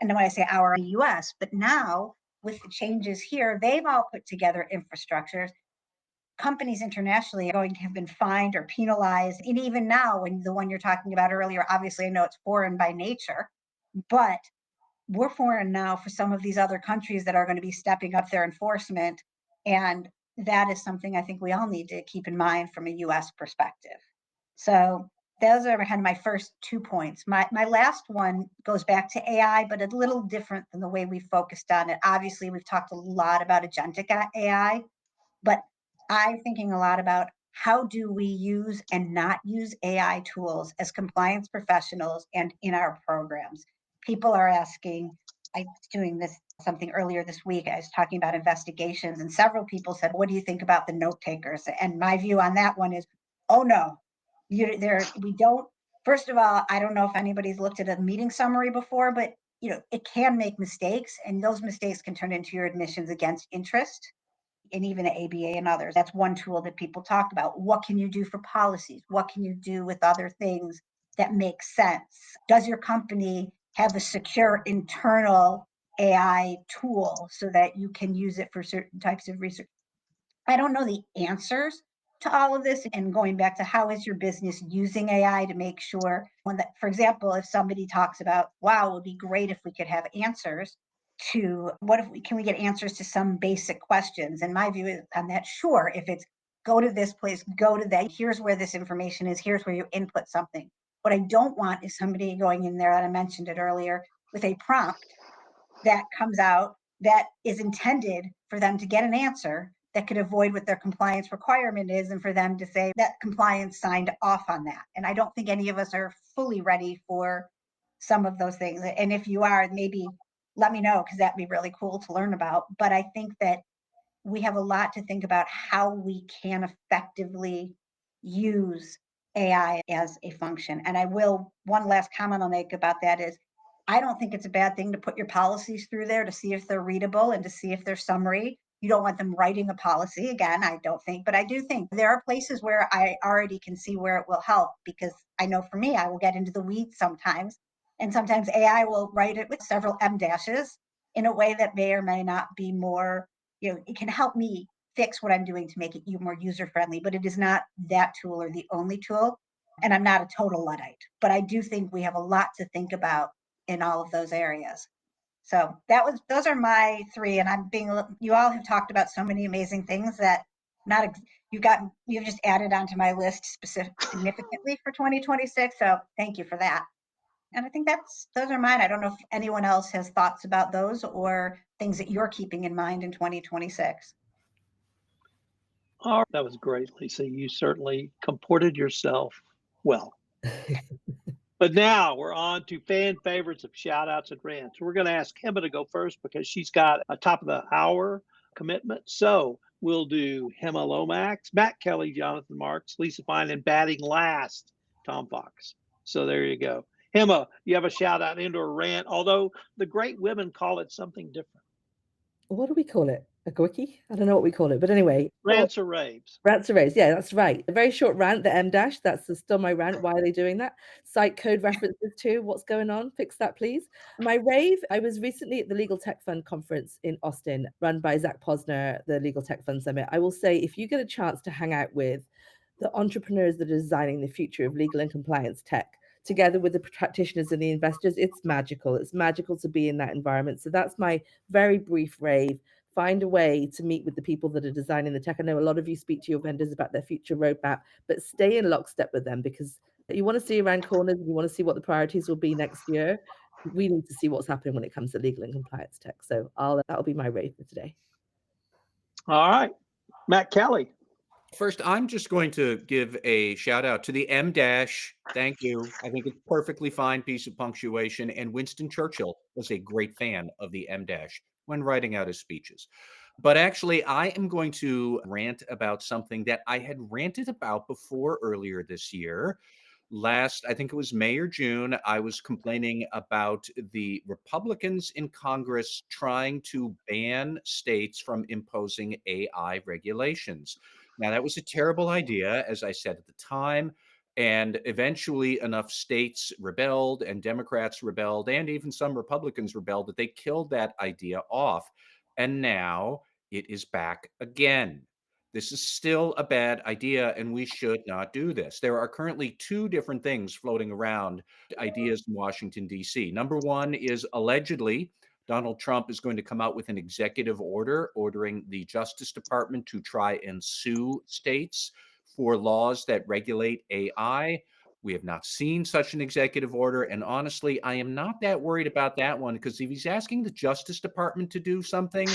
And when I say our, US, but now with the changes here, they've all put together infrastructures. Companies internationally are going to have been fined or penalized. And even now, when the one you're talking about earlier, obviously I know it's foreign by nature, but we're foreign now for some of these other countries that are going to be stepping up their enforcement. And that is something I think we all need to keep in mind from a US perspective. So those are kind of my first 2 points. My last one goes back to AI, but a little different than the way we focused on it. Obviously, we've talked a lot about agentic AI, but I'm thinking a lot about how do we use and not use AI tools as compliance professionals and in our programs. People are asking, I was doing something earlier this week, I was talking about investigations, and several people said, what do you think about the note takers? And my view on that one is, oh no, we don't. First of all, I don't know if anybody's looked at a meeting summary before, but it can make mistakes, and those mistakes can turn into your admissions against interest, and even the ABA and others. That's one tool that people talk about. What can you do for policies? What can you do with other things that make sense? Does your company have a secure internal AI tool so that you can use it for certain types of research? I don't know the answers to all of this. And going back to how is your business using AI to make sure for example, if somebody talks about, wow, it would be great if we could have answers to can we get answers to some basic questions? And my view is on that, sure, if it's go to this place, go to that, here's where this information is, here's where you input something. What I don't want is somebody going in there, and I mentioned it earlier, with a prompt that comes out that is intended for them to get an answer that could avoid what their compliance requirement is, and for them to say that compliance signed off on that. And I don't think any of us are fully ready for some of those things. And if you are, maybe let me know, because that'd be really cool to learn about. But I think that we have a lot to think about how we can effectively use AI as a function. And one last comment I'll make about that is, I don't think it's a bad thing to put your policies through there to see if they're readable and to see if they're summary. You don't want them writing a policy. Again, I don't think, but I do think there are places where I already can see where it will help, because I know for me, I will get into the weeds sometimes. And sometimes AI will write it with several M dashes in a way that may or may not be more, it can help me fix what I'm doing to make it more user-friendly, but it is not that tool or the only tool. And I'm not a total Luddite, but I do think we have a lot to think about in all of those areas. So those are my 3, and you all have talked about so many amazing things that you've just added onto my list significantly for 2026. So thank you for that. And I think those are mine. I don't know if anyone else has thoughts about those or things that you're keeping in mind in 2026. Oh, that was great, Lisa. You certainly comported yourself well. But now we're on to fan favorites of shout outs and rants. We're going to ask Hemma to go first because she's got a top of the hour commitment. So we'll do Hemma Lomax, Matt Kelly, Jonathan Marks, Lisa Fine, and batting last, Tom Fox. So there you go. Hemma, you have a shout out and or rant, although the great women call it something different. What do we call it? A quickie? I don't know what we call it. But anyway. Rants or raves. Rants or raves. Yeah, that's right. A very short rant, the M dash. That's still my rant. Why are they doing that? Site code references too. What's going on? Fix that, please. My rave, I was recently at the Legal Tech Fund conference in Austin, run by Zach Posner, the Legal Tech Fund Summit. I will say, if you get a chance to hang out with the entrepreneurs that are designing the future of legal and compliance tech, together with the practitioners and the investors, it's magical. It's magical to be in that environment. So that's my very brief rave. Find a way to meet with the people that are designing the tech. I know a lot of you speak to your vendors about their future roadmap, but stay in lockstep with them, because you want to see around corners, you want to see what the priorities will be next year. We need to see what's happening when it comes to legal and compliance tech. So that'll be my rave for today. All right, Matt Kelly. First, I'm just going to give a shout out to the M dash. Thank you. I think it's a perfectly fine piece of punctuation. And Winston Churchill was a great fan of the M dash when writing out his speeches. But actually, I am going to rant about something that I had ranted about before earlier this year. I think it was May or June, I was complaining about the Republicans in Congress trying to ban states from imposing AI regulations. Now, that was a terrible idea, as I said at the time. And eventually, enough states rebelled, and Democrats rebelled, and even some Republicans rebelled, that they killed that idea off. And now it is back again. This is still a bad idea, and we should not do this. There are currently two different things floating around, ideas in Washington, D.C. Number one is allegedly Donald Trump is going to come out with an executive order ordering the Justice Department to try and sue states for laws that regulate AI. We have not seen such an executive order. And honestly, I am not that worried about that one, because if he's asking the Justice Department to do something,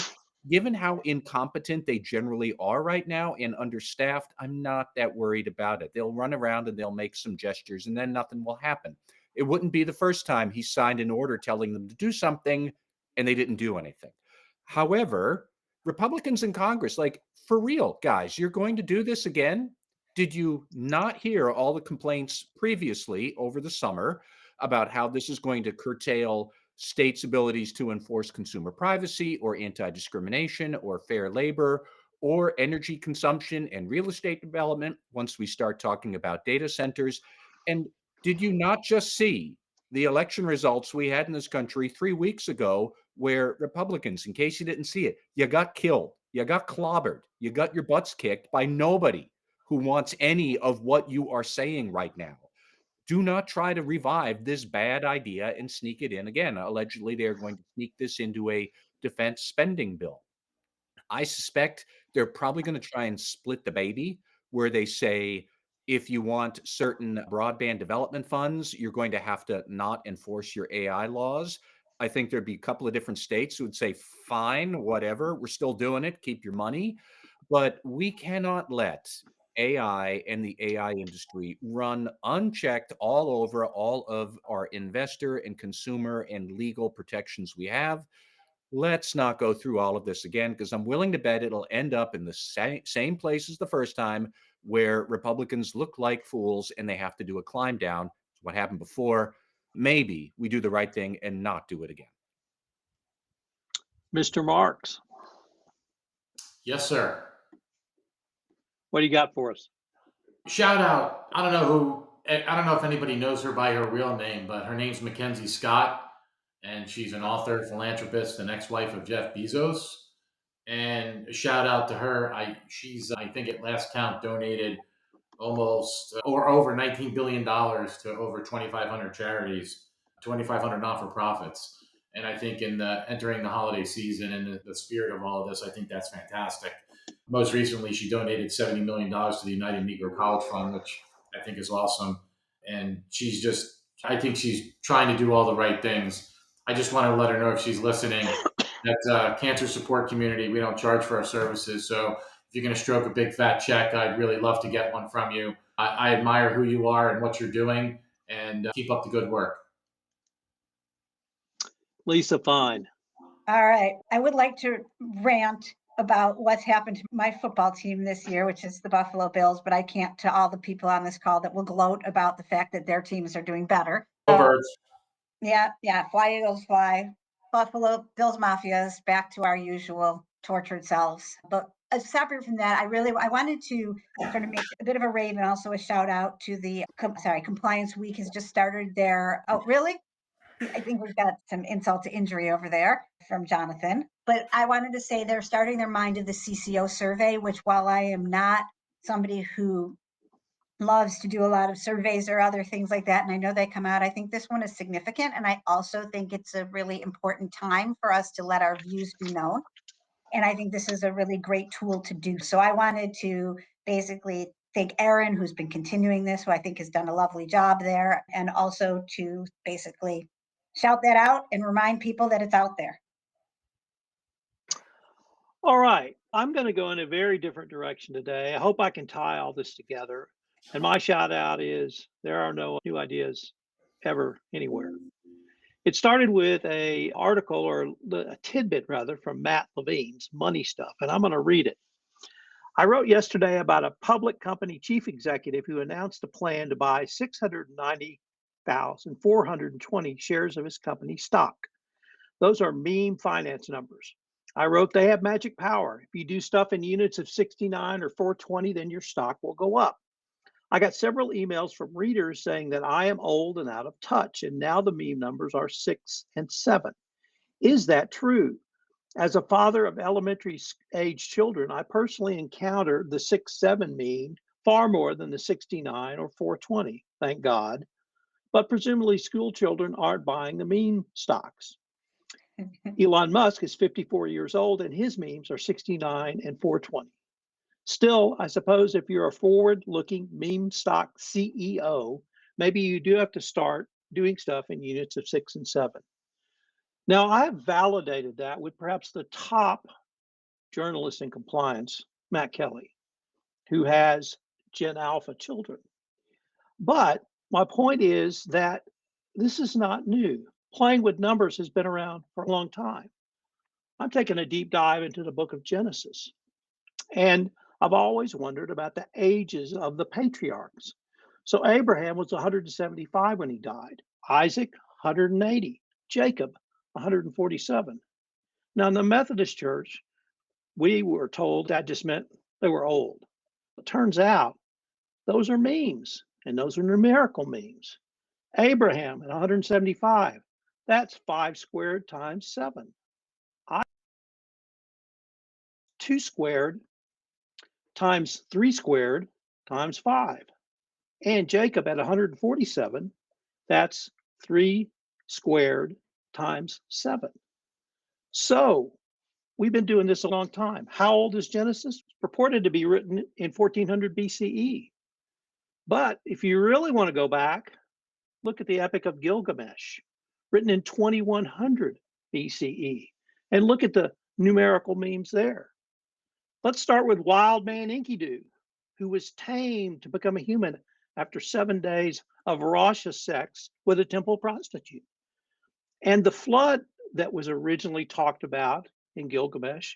given how incompetent they generally are right now and understaffed, I'm not that worried about it. They'll run around and they'll make some gestures, and then nothing will happen. It wouldn't be the first time he signed an order telling them to do something and they didn't do anything. However, Republicans in Congress, like, for real, guys, you're going to do this again? Did you not hear all the complaints previously over the summer about how this is going to curtail states' abilities to enforce consumer privacy or anti-discrimination or fair labor or energy consumption and real estate development once we start talking about data centers? And did you not just see the election results we had in this country 3 weeks ago, where Republicans, in case you didn't see it, you got killed, you got clobbered, you got your butts kicked by nobody who wants any of what you are saying right now? Do not try to revive this bad idea and sneak it in again. Allegedly, they're going to sneak this into a defense spending bill. I suspect they're probably going to try and split the baby, where they say, if you want certain broadband development funds, you're going to have to not enforce your AI laws. I think there'd be a couple of different states who would say, fine, whatever, we're still doing it, keep your money. But we cannot let AI and the AI industry run unchecked all over all of our investor and consumer and legal protections we have. Let's not go through all of this again, because I'm willing to bet it'll end up in the same place as the first time, where Republicans look like fools and they have to do a climb down. It's what happened before. Maybe we do the right thing and not do it again. Mr. Marks, Yes, sir. what do you got for us? Shout out. I don't know if anybody knows her by her real name, but her name's Mackenzie Scott, and she's an author, philanthropist, and ex-wife of Jeff Bezos. And a shout out to her. I think at last count donated almost or over $19 billion to over 2,500 charities, 2,500 not-for-profits. And I think entering the holiday season and the spirit of all of this, I think that's fantastic. Most recently, she donated $70 million to the United Negro College Fund, which I think is awesome. And I think she's trying to do all the right things. I just want to let her know, if she's listening, that cancer support community, we don't charge for our services. So if you're going to stroke a big fat check, I'd really love to get one from you. I admire who you are and what you're doing, and keep up the good work. Lisa Fine. All right. I would like to rant about what's happened to my football team this year, which is the Buffalo Bills, but I can't, to all the people on this call that will gloat about the fact that their teams are doing better. Go Birds. Yeah. Fly, Eagles, fly. Buffalo Bills Mafias, back to our usual tortured selves. But separate from that, I wanted to sort of make a bit of a rave and also a shout out to the Compliance Week has just started their. Oh, really? I think we've got some insult to injury over there from Jonathan. But I wanted to say they're starting their Mind of the CCO survey, which, while I am not somebody who loves to do a lot of surveys or other things like that. And I know they come out. I think this one is significant. And I also think it's a really important time for us to let our views be known. And I think this is a really great tool to do. So I wanted to basically thank Erin, who's been continuing this, who I think has done a lovely job there, and also to basically shout that out and remind people that it's out there. All right, I'm going to go in a very different direction today. I hope I can tie all this together. And my shout out is there are no new ideas ever anywhere. It started with a article or a tidbit rather from Matt Levine's Money Stuff, and I'm going to read it. I wrote yesterday about a public company chief executive who announced a plan to buy 690,420 shares of his company stock. Those are meme finance numbers. I wrote they have magic power. If you do stuff in units of 69 or 420, then your stock will go up. I got several emails from readers saying that I am old and out of touch, and now the meme numbers are 6 and 7. Is that true? As a father of elementary age children, I personally encountered the 6-7 meme far more than the 69 or 420, thank God. But presumably school children aren't buying the meme stocks. Elon Musk is 54 years old and his memes are 69 and 420. Still, I suppose if you're a forward-looking meme stock CEO, maybe you do have to start doing stuff in units of 6 and 7. Now, I've validated that with perhaps the top journalist in compliance, Matt Kelly, who has Gen Alpha children. But my point is that this is not new. Playing with numbers has been around for a long time. I'm taking a deep dive into the book of Genesis. And I've always wondered about the ages of the patriarchs. So Abraham was 175 when he died, Isaac, 180, Jacob, 147. Now, in the Methodist Church, we were told that just meant they were old. It turns out those are memes, and those are numerical memes. Abraham at 175, that's 5 squared times 7. 2 squared times 3 squared times 5. And Jacob at 147, that's 3 squared times 7. So we've been doing this a long time. How old is Genesis? Purported to be written in 1400 BCE. But if you really want to go back, look at the Epic of Gilgamesh, written in 2100 BCE, and look at the numerical memes there. Let's start with Wild Man Enkidu, who was tamed to become a human after 7 days of raucous sex with a temple prostitute. And the flood that was originally talked about in Gilgamesh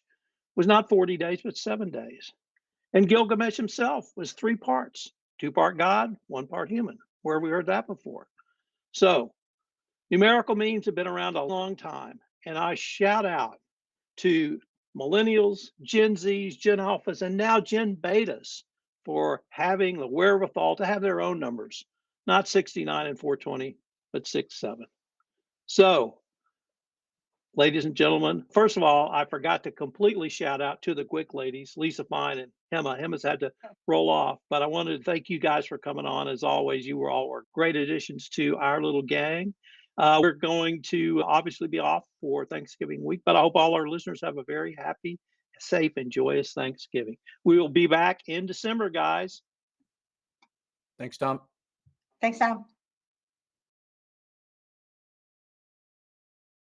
was not 40 days, but 7 days. And Gilgamesh himself was 3 parts, 2-part God, 1 part human. Where have we heard that before? So numerical memes have been around a long time. And I shout out to millennials, Gen Zs, Gen Alphas, and now Gen Betas for having the wherewithal to have their own numbers, not 69 and 420, but 6, 7. So, ladies and gentlemen, first of all, I forgot to completely shout out to the quick ladies, Lisa Fine and Hemma. Hemma's had to roll off, but I wanted to thank you guys for coming on. As always, you were all great additions to our little gang. We're going to obviously be off for Thanksgiving week, but I hope all our listeners have a very happy, safe, and joyous Thanksgiving. We will be back in December, guys. Thanks, Tom. Thanks, Tom.